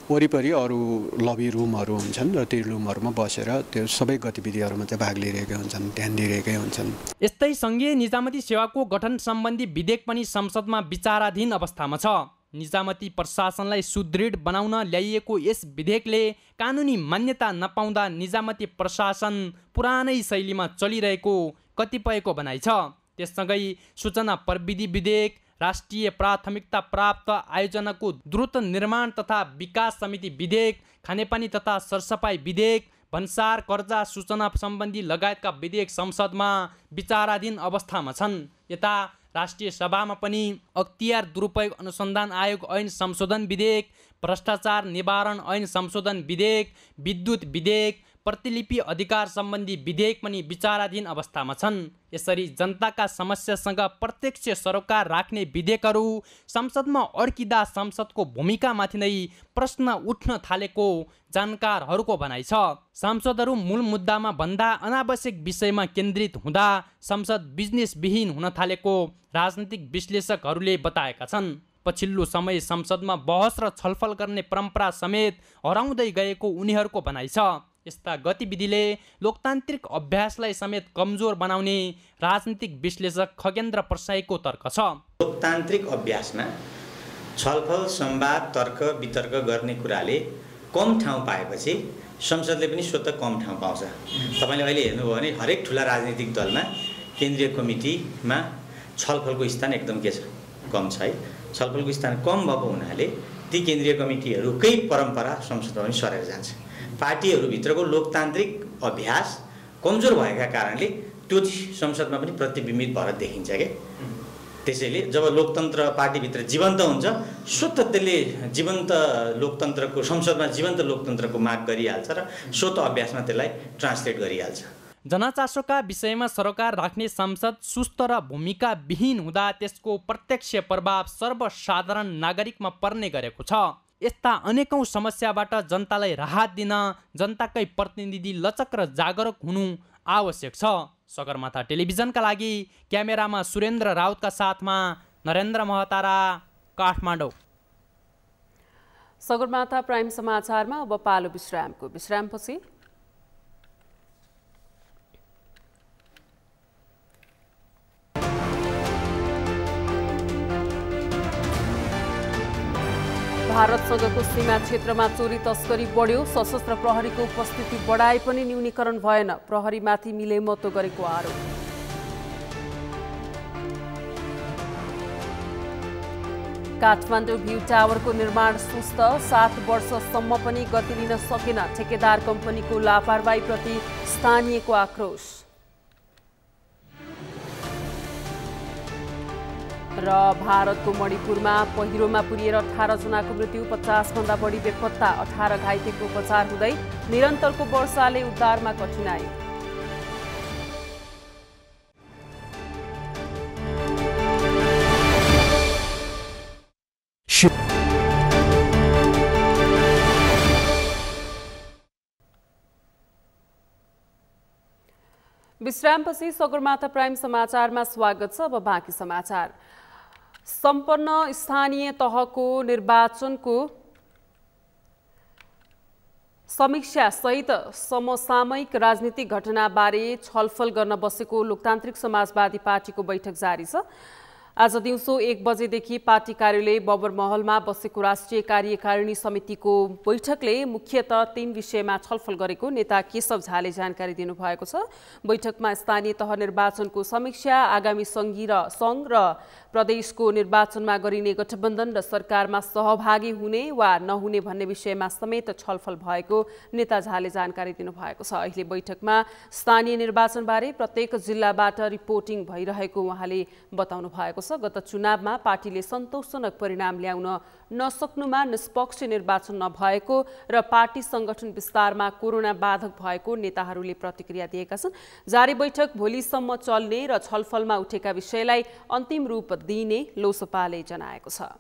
वरिपरि अरू लबी रुमहरू हुन्छन् र ती रुमहरूमा बसेर त्यो सबै गतिविधिहरूमा चाहिँ भाग लिइरहेकै हुन्छन्, ध्यान दिइरहेकै हुन्छन्। यस्तै सङ्घीय निजामती सेवाको गठन सम्बन्धी विधेयक पनि संसदमा विचाराधीन अवस्थामा छ। निजामती प्रशासनलाई सुदृढ बनाउन ल्याइएको यस विधेयकले कानुनी मान्यता नपाउँदा निजामती प्रशासन पुरानै शैलीमा चलिरहेको कतिपयको भनाइ छ। त्यससँगै सूचना प्रविधि विधेयक, राष्ट्रिय प्राथमिकता प्राप्त आयोजनाको द्रुत निर्माण तथा विकास समिति विधेयक, खानेपानी तथा सरसफाई विधेयक, भन्सार कर्जा सूचना सम्बन्धी लगायतका विधेयक संसदमा विचाराधीन अवस्थामा छन्। यता राष्ट्रिय सभामा पनि अख्तियार दुरुपयोग अनुसन्धान आयोग ऐन संशोधन विधेयक, भ्रष्टाचार निवारण ऐन संशोधन विधेयक, विद्युत विधेयक, प्रतिलिपि अधिकार सम्बन्धी विधेयक पनि विचाराधीन अवस्थामा छन्। यसरी जनताका समस्यासँग प्रत्यक्ष सरोकार राख्ने विधेयकहरू संसदमा अड्किँदा संसदको भूमिकामाथि नै प्रश्न उठ्न थालेको जानकारहरूको भनाइ छ। सांसदहरू मूल मुद्दामा भन्दा अनावश्यक विषयमा केन्द्रित हुँदा संसद बिजनेसविहीन हुन थालेको राजनीतिक विश्लेषकहरूले बताएका छन्। पछिल्लो समय संसदमा बहस र छलफल गर्ने परम्परा समेत हराउँदै गएको उनीहरूको भनाइ छ। यस्ता गतिविधिले लोकतान्त्रिक अभ्यासलाई समेत कमजोर बनाउने राजनीतिक विश्लेषक खगेन्द्र प्रसाईको तर्क छ। लोकतान्त्रिक अभ्यासमा छलफल, संवाद, तर्क वितर्क गर्ने कुराले कम ठाउँ पाएपछि संसदले पनि स्वतः कम ठाउँ पाउँछ। तपाईँले अहिले हेर्नुभयो भने हरेक ठुला राजनीतिक दलमा केन्द्रीय कमिटीमा छलफलको स्थान एकदम के छ, कम छ है। छलफलको स्थान कम भएको हुनाले ती केन्द्रीय कमिटीहरूकै परम्परा संसदमा पनि सरेर जान्छ। पार्टीहरूभित्रको लोकतान्त्रिक अभ्यास कमजोर भएका कारणले त्यो संसदमा पनि प्रतिबिम्बित भएर देखिन्छ क्या। त्यसैले जब लोकतन्त्र पार्टीभित्र जीवन्त हुन्छ स्वतः त्यसले जीवन्त लोकतन्त्रको संसदमा जीवन्त लोकतन्त्रको माग गरिहाल्छ र स्वतः अभ्यासमा त्यसलाई ट्रान्सलेट गरिहाल्छ। जनचासोका विषयमा सरकार राख्ने संसद सुस्त र भूमिका विहीन हुँदा त्यसको प्रत्यक्ष प्रभाव सर्वसाधारण नागरिकमा पर्ने गरेको छ। यस्ता अनेकौं समस्याबाट जनतालाई राहत दिन जनताकै प्रतिनिधि लचक र जागरुक हुनु आवश्यक छ। सगरमाथा टेलिभिजनका लागि क्यामेरामा सुरेन्द्र राउतका साथमा नरेन्द्र महतारा, काठमाडौँ। सगरमाथा प्राइम समाचारमा अब पालो विश्रामको। विश्रामपछि भारतसँगको सीमा क्षेत्रमा चोरी तस्करी बढ्यो। सशस्त्र प्रहरीको उपस्थिति बढाए पनि न्यूनीकरण भएन। प्रहरीमाथि मिलेमतो गरेको आरोप। काठमाडौँ भ्यू टावरको निर्माण सुस्त, 7 वर्षसम्म पनि गति लिन सकेन। ठेकेदार कम्पनीको लापरवाहीप्रति स्थानीयको आक्रोश। र भारतको मणिपुरमा पहिरोमा पुरिएर 18 जनाको मृत्यु, 50 भन्दा बढी बेपत्ता, 18 घाइतेको उपचार हुँदै। निरन्तरको वर्षाले उद्धारमा कठिनाई। विश्रामपछि सगरमाथा प्राइम समाचारमा स्वागत छ। अब बाँकी समाचार। सम्पन्न स्थानीय तहको निर्वाचनको समीक्षासहित समसामयिक राजनीतिक घटनाबारे छलफल गर्न बसेको लोकतान्त्रिक समाजवादी पार्टीको बैठक जारी छ। आज दिउँसो 1 बजेदेखि पार्टी कार्यालय बबर महलमा बसेको राष्ट्रिय कार्यकारिणी समितिको बैठकले मुख्यतः 3 विषयमा छलफल गरेको नेता केशव झाले जानकारी दिनुभएको छ। बैठकमा स्थानीय तह निर्वाचनको समीक्षा, आगामी सङ्घ र प्रदेशको निर्वाचनमा गरिने गठबन्धन र सरकारमा सहभागी हुने वा नहुने भन्ने विषयमा समेत छलफल भएको नेता झाले जानकारी दिनुभएको छ। अहिले बैठकमा स्थानीय निर्वाचनबारे प्रत्येक जिल्लाबाट रिपोर्टिङ भइरहेको उहाँले बताउनु भएको छ। गत चुनावमा पार्टीले सन्तोषजनक परिणाम ल्याउन नसक्नुमा निष्पक्ष निर्वाचन नभएको र पार्टी संगठन विस्तारमा कोरोना बाधक भएको नेताहरूले प्रतिक्रिया दिएका छन्। जारी बैठक भोलिसम्म चल्ने र छलफलमा उठेका विषयलाई अन्तिम रूप दिइने लोसपाले जनाएको छ।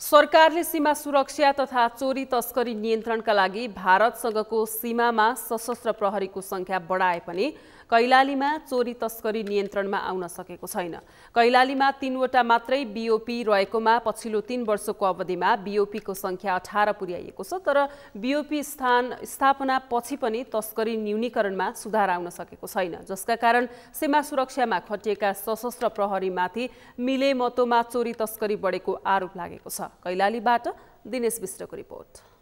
सरकारले सीमा सुरक्षा तथा चोरी तस्करी नियन्त्रणका लागि भारतसँगको सीमामा सशस्त्र प्रहरीको संख्या बढाए पनि कैलालीमा चोरी तस्करी नियन्त्रणमा आउन सकेको छैन। कैलालीमा 3 वटा मात्रै बीओपी रहेकोमा पछिल्लो 3 वर्षको अवधिमा बीओपीको संख्या 18 पुर्याइएको छ। तर बीओपी स्थापना पछि पनि तस्करी न्यूनीकरणमा सुधार आउन सकेको छैन, जसका कारण सीमा सुरक्षामा खटिएका सशस्त्र प्रहरीमाथि मिलेमतोमा चोरी तस्करी बढेको आरोप लागेको छ। कैलालीबाट दिनेश विष्टको रिपोर्ट।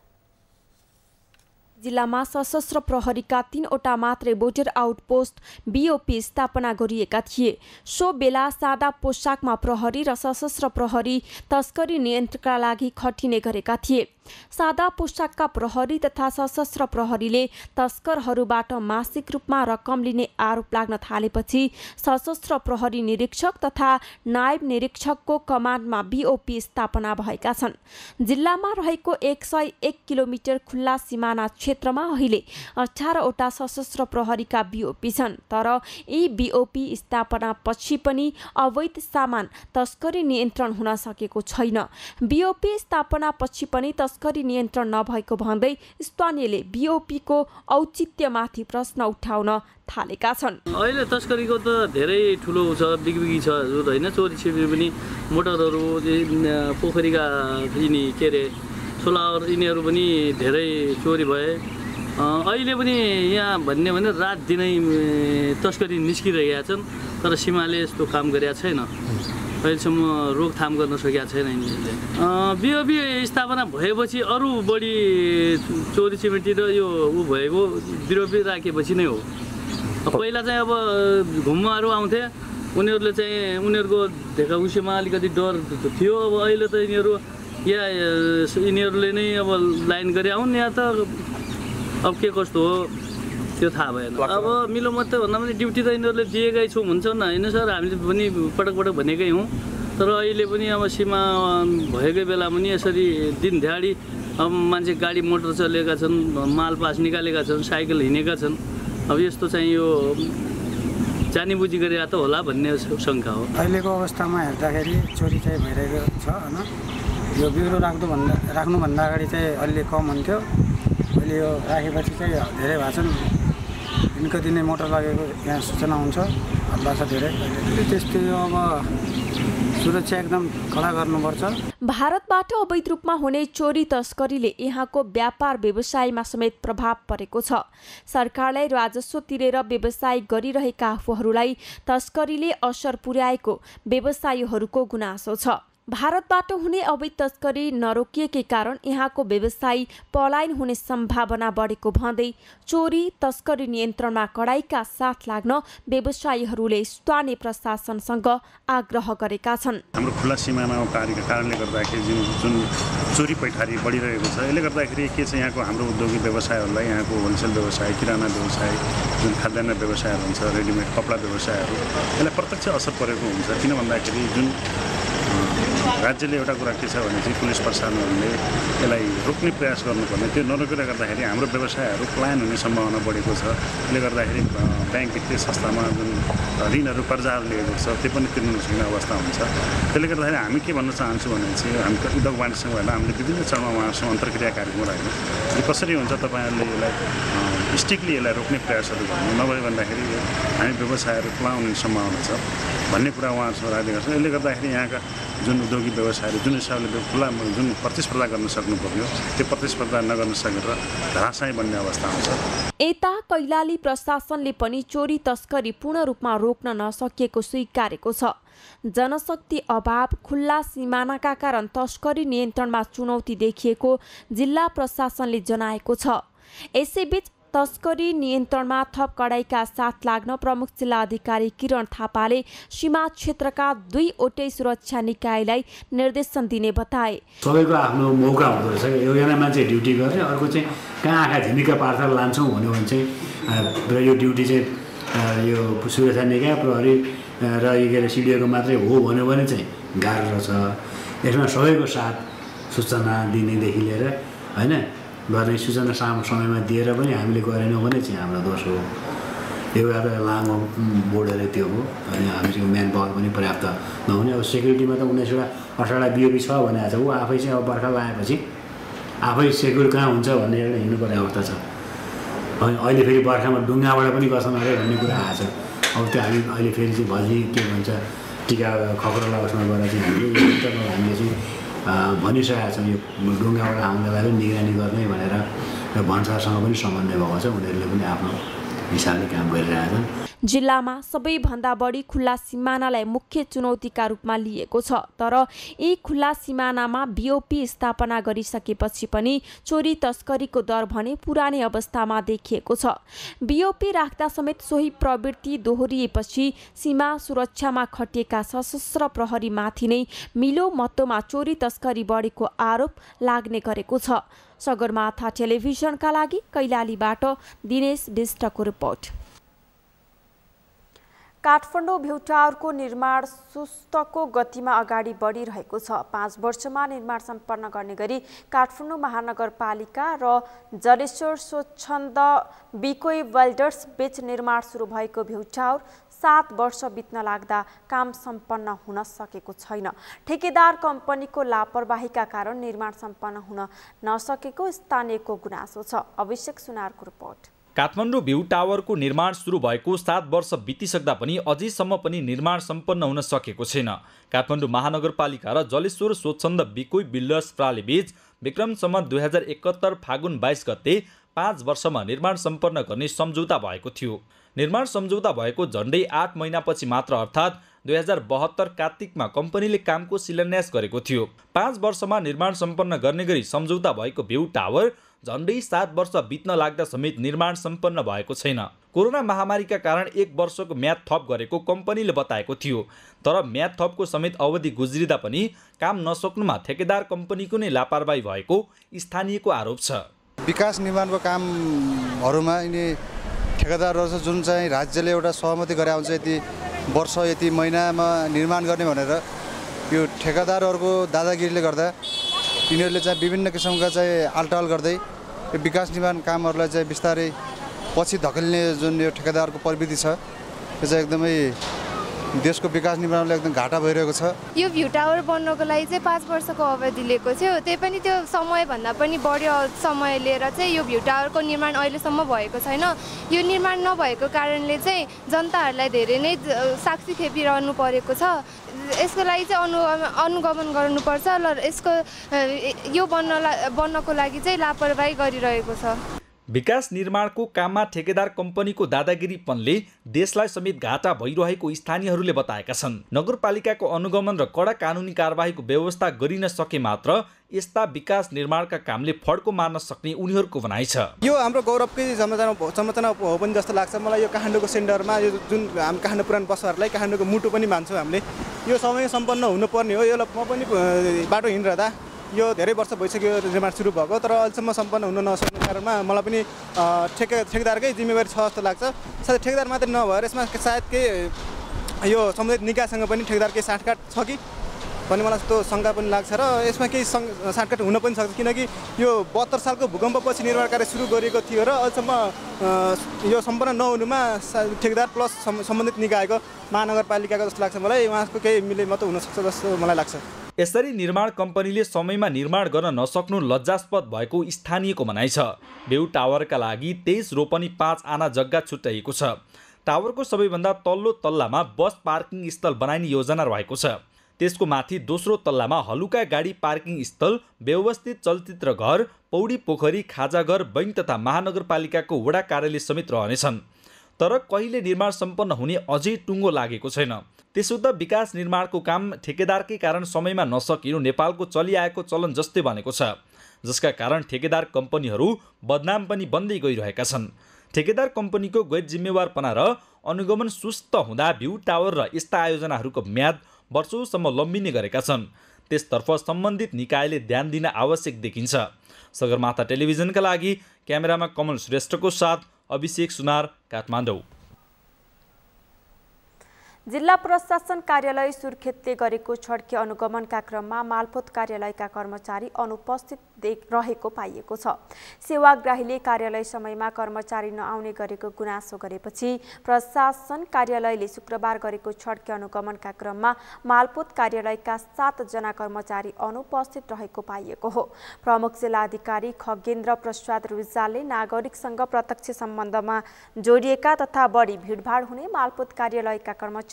जिल्लामा सशस्त्र प्रहरीका 3 वटा मात्रै बोर्डर आउटपोस्ट बीओपी स्थापना गरिएका थिए। सो बेला सादा पोशाकमा प्रहरी र सशस्त्र प्रहरी तस्करी नियन्त्रणका लागि खटिने गरेका थिए। सादा पोशाकका प्रहरी तथा सशस्त्र प्रहरीले तस्करहरूबाट मासिक रूपमा रकम लिने आरोप लाग्न थालेपछि सशस्त्र प्रहरी निरीक्षक तथा नायब निरीक्षकको कमान्डमा बीओपी स्थापना भएका छन्। जिल्लामा रहेको 101 किलोमिटर खुल्ला सिमाना क्षेत्रमा अहिले 18 वटा सशस्त्र प्रहरीका बीओपी छन्। तर यी बीओपी स्थापना पछि पनि अवैध सामान तस्करी नियन्त्रण हुन सकेको छैन। बीओपी स्थापना पछि पनि तस्करी नियन्त्रण नभएको भन्दै स्थानीयले बीओपीको औचित्यमाथि प्रश्न उठाउन थालेका छन्। अहिले तस्करीको त धेरै ठुलो छ, बिगबिगी छ हजुर हैन। चोरी छिपी पनि मोटरहरू पोखरीका यिनी के अरे सोलार यिनीहरू पनि धेरै चोरी भए। अहिले पनि यहाँ भन्ने भने रात दिनै तस्करी निस्किरहेका छन्, तर सीमाले यस्तो काम गरेका छैन। अहिलेसम्म रोकथाम गर्न सकेका छैन यिनीहरूले। बीओपी स्थापना भएपछि अरू बढी चोरी छिमेटी र यो भएको बीओपी राखेपछि नै हो। पहिला चाहिँ अब घुम्माहरू आउँथे, उनीहरूले चाहिँ उनीहरूको धेका उसीमा अलिकति डर थियो। अब अहिले त यिनीहरूले नै अब लाइन गरे आउन्। यहाँ त अब के कस्तो हो त्यो थाहा भएन। अब मिलो मात्रै भन्दा पनि ड्युटी त यिनीहरूले दिएकै छौँ भन्छ न, होइन सर हामीले पनि पटक पटक भनेकै हौँ। तर अहिले पनि अब सीमा भएकै बेला पनि यसरी दिन दिहाडी अब मान्छे गाडी मोटर चलेका छन्, माल पास निकालेका छन्, साइकल हिँडेका छन्। अब यस्तो चाहिँ यो जानी बुझी गरेर त होला भन्ने शङ्का हो। अहिलेको अवस्थामा हेर्दाखेरि चोरी चाहिँ भइरहेको छ होइन। यो ब्युरो राख्नुभन्दा अगाडि चाहिँ अलि कम हुन्थ्यो। अहिले यो राखेपछि चाहिँ धेरै भएको छन्। दिनको दिनै मोटर लगेको यहाँ सूचना हुन्छ, हल्ला छ धेरै। त्यस्तै अब सुरक्षा एकदम कडा गर्नुपर्छ। भारतबाट अवैध रूपमा हुने चोरी तस्करीले यहाँको व्यापार व्यवसायमा समेत प्रभाव परेको छ। सरकारलाई राजस्व तिरेर व्यवसाय गरिरहेका आफूहरूलाई तस्करीले असर पुर्याएको व्यवसायीहरूको गुनासो छ। भारतबाट हुने अवैध तस्करी नरोकिएकै कारण यहाँको व्यवसायी पलायन हुने सम्भावना बढेको भन्दै चोरी तस्करी नियन्त्रणमा कडाइका साथ लाग्न व्यवसायीहरूले स्थानीय प्रशासनसँग आग्रह गरेका छन्। हाम्रो खुल्ला सिमाना कार्यका कारणले गर्दाखेरि जुन चोरी पैठारी बढिरहेको छ, यसले गर्दाखेरि के छ यहाँको हाम्रो उद्योगिक व्यवसायहरूलाई, यहाँको होलसेल व्यवसाय, किराना व्यवसाय, जुन खाद्यान्न व्यवसायहरू हुन्छ, रेडिमेड कपडा व्यवसायहरू, यसलाई प्रत्यक्ष असर परेको हुन्छ। किन भन्दाखेरि जुन राज्यले एउटा कुरा के छ भने चाहिँ पुलिस प्रशासनहरूले यसलाई रोक्ने प्रयास गर्नुपर्ने, त्यो नरोकेर गर्दाखेरि हाम्रो व्यवसायहरू पलायन हुने सम्भावना बढेको छ। त्यसले गर्दाखेरि ब्याङ्क वित्तीय संस्थामा जुन ऋणहरू कर्जाहरू लिएको छ त्यो पनि तिर्न नसक्ने अवस्था हुन्छ। त्यसले गर्दाखेरि हामी के भन्न चाहन्छौँ भने चाहिँ हामी उद्योग वाणिज्य सङ्घ भएर हामीले विभिन्न चरणमा उहाँहरूसँग अन्तर्क्रिया कार्यक्रम राख्यौँ। यो कसरी हुन्छ, तपाईँहरूले यसलाई स्ट्रिक्टली यसलाई रोक्ने प्रयासहरू गर्नु, नभए भन्दाखेरि हामी व्यवसायहरू खुलाउने सम्भावना छ भन्ने कुरा उहाँहरूसँग राख्दै गर्छौँ। यसले गर्दाखेरि यहाँका जुन उद्योगी व्यवसायहरू जुन हिसाबले खुला जुन प्रतिस्पर्धा गर्न सक्नु पर्यो त्यो प्रतिस्पर्धा नगर्न सकेर धराशायी बन्ने अवस्था आउँछ। यता कैलाली प्रशासनले पनि चोरी तस्करी पूर्ण रूपमा रोक्न नसकिएको स्वीकारेको छ। जनशक्ति अभाव, खुल्ला सिमानाका कारण तस्करी नियन्त्रणमा चुनौती देखिएको जिल्ला प्रशासनले जनाएको छ। यसैबीच तस्करी नियन्त्रणमा थप कडाइका साथ लाग्न प्रमुख जिल्ला अधिकारी किरण थापाले सीमा क्षेत्रका 2वटै सुरक्षा निकायलाई निर्देशन दिने बताए। सबैको आफ्नो मौका हुँदो रहेछ। एकजना मान्छे ड्युटी गर्ने, अर्को चाहिँ कहाँ आँखा झिमिका पार्था लान्छौँ भन्यो भने चाहिँ र यो ड्युटी चाहिँ यो सुरक्षा निकाय प्रहरी र यो सिडिओको मात्रै हो भन्यो भने चाहिँ गाह्रो रहेछ। यसमा सबैको साथ सूचना दिनेदेखि लिएर होइन गर्ने सूचना समयमा दिएर पनि हामीले गरेनौँ भने चाहिँ हाम्रो दोष हो। यो एउटा लामो बोर्डले त्यो हो। अनि हामीसँग म्यान पावर पनि पर्याप्त नहुने। अब सेक्युरिटीमा त 1918 बिओपी छ भनेको छ। ऊ आफै चाहिँ अब बर्खा लगाएपछि आफै सेक्युर कहाँ हुन्छ भन्ने एउटा हिँड्नुपर्ने अवस्था छ। अनि अहिले फेरि बर्खामा डुङ्गाबाट पनि गर्छन् अरे भन्ने कुरा आएको छ। अब त्यो हामी अहिले फेरि चाहिँ भजी के भन्छ टिका खक्रला उसमा गएर चाहिँ हामीले चाहिँ भनिसकेका छौँ यो डुङ्गाबाट आउनेलाई पनि निगरानी गर्ने भनेर र भन्सारसँग पनि समन्वय भएको छ। उनीहरूले पनि आफ्नो हिसाबले काम गरिरहेछन्। जिल्लामा सबैभन्दा बढी खुल्ला सिमानालाई मुख्य चुनौतीका रूपमा लिएको छ। तर यी खुल्ला सिमानामा बिओपी स्थापना गरिसकेपछि पनि चोरी तस्करीको दर भने पुरानै अवस्थामा देखिएको छ। बिओपी राख्दा समेत सोही प्रवृत्ति दोहोरिएपछि सीमा सुरक्षामा खटिएका सशस्त्र प्रहरीमाथि नै मिलो मत्तोमा चोरी तस्करी बढेको आरोप लाग्ने गरेको छ। सगरमाथा टेलिभिजनका लागि कैलालीबाट दिनेश विष्टको रिपोर्ट। काठमाडौँ भ्यू टावरको निर्माण सुस्तको गतिमा अगाडि बढिरहेको छ। 5 वर्षमा निर्माण सम्पन्न गर्ने गरी काठमाडौँ महानगरपालिका र जलेश्वर स्वच्छन्द बिकोई वेल्डर्स बीच निर्माण सुरु भएको भ्यू टावर 7 वर्ष बित्न लाग्दा काम सम्पन्न हुन सकेको छैन। ठेकेदार कम्पनीको लापरवाहीका कारण निर्माण सम्पन्न हुन नसकेको स्थानीयको गुनासो छ। अभिषेक सुनारको रिपोर्ट। काठमाडौँ भ्यू टावरको निर्माण सुरु भएको 7 वर्ष बितिसक्दा पनि अझैसम्म पनि निर्माण सम्पन्न हुन सकेको छैन। काठमाडौँ महानगरपालिका र जलेश्वर स्वच्छन्द बिकोई बिल्डर्स प्राली बीच विक्रम सम्वत 2071 फागुन 22 गते 5 वर्षमा निर्माण सम्पन्न गर्ने सम्झौता भएको थियो। निर्माण सम्झौता भएको झन्डै 8 महिनापछि मात्र अर्थात् 2072 कार्तिकमा कम्पनीले कामको शिलान्यास गरेको थियो। 5 वर्षमा निर्माण सम्पन्न गर्ने गरी सम्झौता भएको भ्यू टावर झन्डै 7 वर्ष बित्न लाग्दा समेत निर्माण सम्पन्न भएको छैन। कोरोना महामारीका कारण 1 वर्षको म्याद थप गरेको कम्पनीले बताएको थियो। तर म्याद थपको समेत अवधि गुज्रिँदा पनि काम नसक्नुमा ठेकेदार कम्पनीको नै लापरवाही भएको स्थानीयको आरोप छ। विकास निर्माणको कामहरूमा यिनी ठेकेदारहरू जुन चाहिँ राज्यले एउटा सहमति गरे हुन्छ यति वर्ष यति महिनामा निर्माण गर्ने भनेर यो ठेकेदारहरूको दादागिरीले गर्दा यिनीहरूले चाहिँ विभिन्न किसिमका चाहिँ आलटाल गर्दै यो विकास निर्माण कामहरूलाई चाहिँ बिस्तारै पछि धकेल्ने जुन यो ठेकेदारको प्रवृत्ति छ यो चाहिँ एकदमै देशको विकास निर्माणलाई एकदम घाटा भइरहेको छ। यो भ्यू टावर बन्नको लागि चाहिँ 5 वर्षको अवधि लिएको थियो। त्यही पनि त्यो समयभन्दा पनि बढी समय लिएर चाहिँ यो भ्यू टावरको निर्माण अहिलेसम्म भएको छैन। यो निर्माण नभएको कारणले चाहिँ जनताहरूलाई धेरै नै साक्षी खेपिरहनु परेको छ। यसको लागि चाहिँ अनुगमन गर्नुपर्छ र यसको यो बन्नको लागि चाहिँ लापरवाही गरिरहेको छ। विकास निर्माणको काममा ठेकेदार कम्पनीको दादागिरीपनले देशलाई समेत घाटा भइरहेको स्थानीयहरूले बताएका छन्। नगरपालिकाको अनुगमन र कडा कानुनी कारबाहीको व्यवस्था गरिन सके मात्र यस्ता विकास निर्माणका कामले फड्को मार्न सक्ने उनीहरूको भनाइ छ। यो हाम्रो गौरवकै संरचना हो पनि जस्तो लाग्छ मलाई। यो काठमाडौँको सेन्टरमा यो जुन हामी काठमाडौँ पुरानो बसहरूलाई काठमाडौँको मुटु पनि मान्छौँ हामीले। यो समय सम्पन्न हुनुपर्ने हो। यसलाई म पनि बाटो हिँडिरहँदा यो धेरै वर्ष भइसक्यो निर्माण सुरु भएको, तर अहिलेसम्म सम्पन्न हुन नसक्ने कारणमा मलाई पनि ठेकेदारकै जिम्मेवारी छ जस्तो लाग्छ। साथै ठेकेदार मात्रै नभएर यसमा सायद केही यो सम्बन्धित निकायसँग पनि ठेकेदारकै साँठगाँठ छ कि भन्ने मलाई त्यो शङ्का पनि लाग्छ र यसमा केही साटकाट हुन पनि सक्छ किनकि यो 72 सालको भूकम्पपछि निर्माण कार्य सुरु गरिएको थियो र अझसम्म यो सम्पन्न नहुनुमा ठेकेदार प्लस सम्बन्धित निकायको महानगरपालिकाको जस्तो लाग्छ मलाई उहाँको केही मिलेमतो हुनसक्छ जस्तो मलाई लाग्छ। यसरी निर्माण कम्पनीले समयमा निर्माण गर्न नसक्नु लज्जास्पद भएको स्थानीयको भनाइ छ। बेउ टावरका लागि 23 रोपनी 5 आना जग्गा छुट्याइएको छ। टावरको सबैभन्दा तल्लो तल्लामा बस पार्किङ स्थल बनाइने योजना रहेको छ। त्यसको माथि दोस्रो तल्लामा हलुका गाडी पार्किङ स्थल, व्यवस्थित चलचित्र घर, पौडी पोखरी, खाजाघर, बैंक तथा महानगरपालिकाको वडा कार्यालय समेत रहनेछन्। तर कहिले निर्माण सम्पन्न हुने अझै टुङ्गो लागेको छैन। त्यसो त विकास निर्माणको काम ठेकेदारकै कारण समयमा नसकिनु नेपालको चलिआएको चलन जस्तै बनेको छ, जसका कारण ठेकेदार कम्पनीहरू बदनाम पनि बन्दै गइरहेका छन्। ठेकेदार कम्पनीको गैर जिम्मेवारपना र अनुगमन सुस्त हुँदा भ्यू टावर र यस्ता आयोजनाहरूको म्याद वर्षौंसम्म लम्बिने गरेका छन्। त्यसतर्फ सम्बन्धित निकायले ध्यान दिन आवश्यक देखिन्छ। सगरमाथा टेलिभिजनका लागि क्यामेरामा कमल श्रेष्ठको साथ अभिषेक सुनार, काठमाडौँ। जिल्ला प्रशासन कार्यालय सुर्खेतले गरेको छड्के अनुगमनका क्रममा मालपोत कार्यालयका कर्मचारी अनुपस्थित रहेको पाइएको छ। सेवाग्राहीले कार्यालय समयमा कर्मचारी नआउने गरेको गुनासो गरेपछि प्रशासन कार्यालयले शुक्रबार गरेको छड्के अनुगमनका क्रममा मालपोत कार्यालयका 7 जना कर्मचारी अनुपस्थित रहेको पाइएको हो। प्रमुख जिल्लाधिकारी खगेन्द्र प्रसाद रुजालले नागरिकसँग प्रत्यक्ष सम्बन्धमा जोडिएका तथा बढी भिडभाड हुने मालपोत कार्यालयका कर्मचारी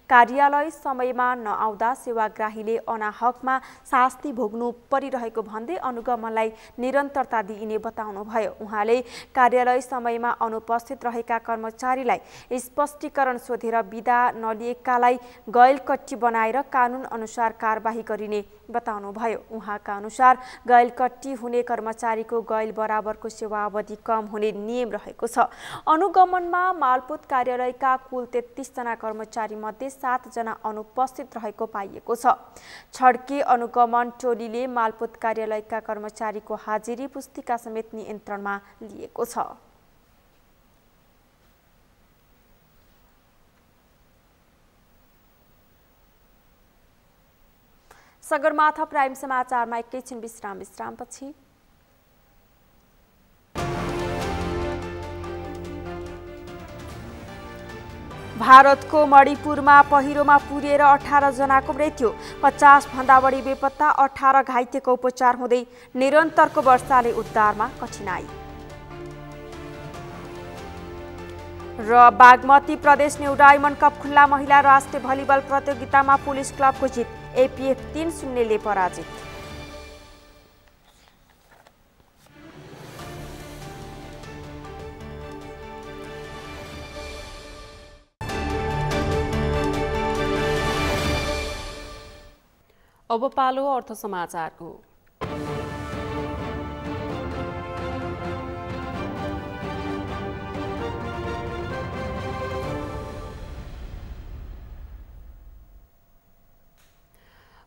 कार्यालय समयमा नआउँदा सेवाग्राहीले अनाहकमा शास्ति भोग्नु परिरहेको भन्दै अनुगमनलाई निरन्तरता दिइने बताउनुभयो। उहाँले कार्यालय समयमा अनुपस्थित रहेका कर्मचारीलाई स्पष्टीकरण सोधेर बिदा नलिएकालाई गैलकट्टी बनाएर कानुन अनुसार कारबाही गरिने बताउनुभयो। उहाँका अनुसार गैलकट्टी हुने कर्मचारीको गैल बराबरको सेवा अवधि कम हुने नियम रहेको छ। अनुगमनमा मालपोत कार्यालयका कुल 33 जना कर्मचारी मध्ये 7 जना अनुपस्थित रहेको पाइएको छ। छड्के अनुगमन टोलीले मालपोत कार्यालयका कर्मचारीको हाजिरी पुस्तिका समेत नियन्त्रणमा लिएको छ। सगरमाथा प्राइम समाचारमा एकैछिन विश्रामपछि भारतको मणिपुरमा पहिरोमा पुरेर 18 जनाको मृत्यु, 50 भन्दा बढी बेपत्ता, 18 घाइतेको उपचार हुँदै निरन्तरको वर्षाले उद्धारमा कठिनाई। र बागमती प्रदेश न्यू डायमन्ड कप खुल्ला महिला राष्ट्रिय भलिबल प्रतियोगितामा पुलिस क्लबको जित, एपीएफ 3-0ले पराजित। अब पालो अर्थ समाचारको।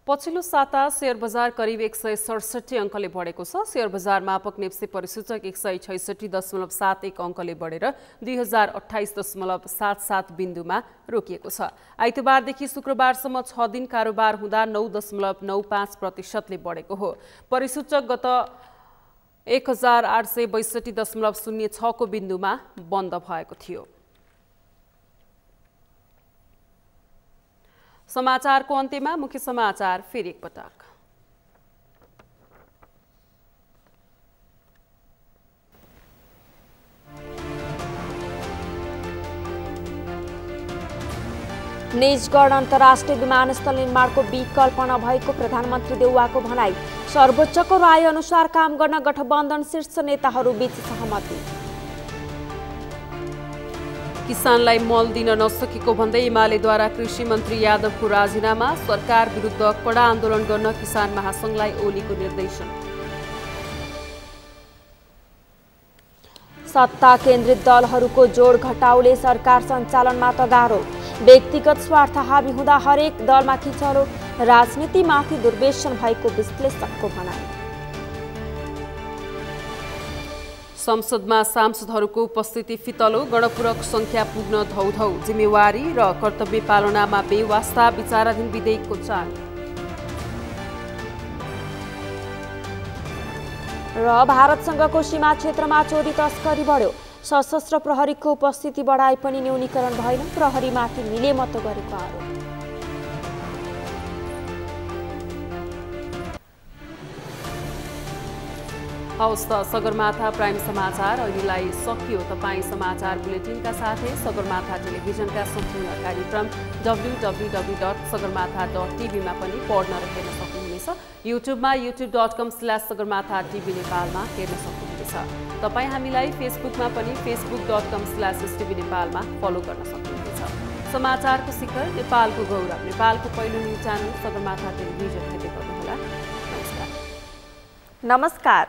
पछिल्लो साता शेयर बजार करिब 167 अङ्कले बढेको छ। शेयर बजार मापक नेप्से परिसूचक 166.71 अङ्कले बढेर 2028.77 बिन्दुमा रोकिएको छ। आइतबारदेखि शुक्रबारसम्म 6 दिन कारोबार हुँदा 9.95% बढेको हो। परिसूचक गत 1862.06 को बिन्दुमा बन्द भएको थियो। समाचारको अन्त्यमा मुख्य समाचार फेरि एकपटक। निजगढ अन्तर्राष्ट्रिय विमानस्थल निर्माणको विकल्प नभएको प्रधानमन्त्री देउवाको भनाई। सर्वोच्चको राय अनुसार काम गर्न गठबन्धन शीर्ष नेताहरूबीच सहमति। किसानलाई मल दिन नसकेको भन्दै एमालेद्वारा कृषि मन्त्री यादवको राजीनामा। सरकार विरुद्ध कडा आन्दोलन गर्न किसान महासंघलाई ओलीको निर्देशन। सत्ता केन्द्रित दलहरूको जोड घटाउले सरकार सञ्चालनमा तगारो। व्यक्तिगत स्वार्थ हावी हुँदा हरेक दलमा खिचलो। राजनीतिमाथि दुर्व्यसन भएको विश्लेषकको भनाई। संसदमा सांसदहरूको उपस्थिति फितलो। गणपूरक संख्या पुग्न धौधौ। जिम्मेवारी र कर्तव्य पालनामा बेवास्ता। विचाराधीन विधेयकको चाल। र भारतसँगको सीमा क्षेत्रमा चोरी तस्करी बढ्यो। सशस्त्र प्रहरीको उपस्थिति बढाए पनि न्यूनीकरण भएन। प्रहरीमाथि मिलेमत गरेको आरोप। हवस् त सगरमाथा प्राइम समाचार अहिलेलाई सकियो। तपाईँ समाचार बुलेटिनका साथै सगरमाथा टेलिभिजनका सम्पूर्ण कार्यक्रम www.sagarmatha.tv मा पनि पढ्न र हेर्न सक्नुहुनेछ। युट्युबमा youtube.com/sagarmatha.tv नेपालमा हेर्न सक्नुहुनेछ। तपाईँ हामीलाई फेसबुकमा पनि facebook.com/stv नेपालमा फलो गर्न सक्नुहुनेछ। समाचारको शिखर, नेपालको गौरव, नेपालको पहिलो न्युज च्यानल सगरमाथा टेलिभिजन हेर्दै गर्नुहोला। नमस्कार।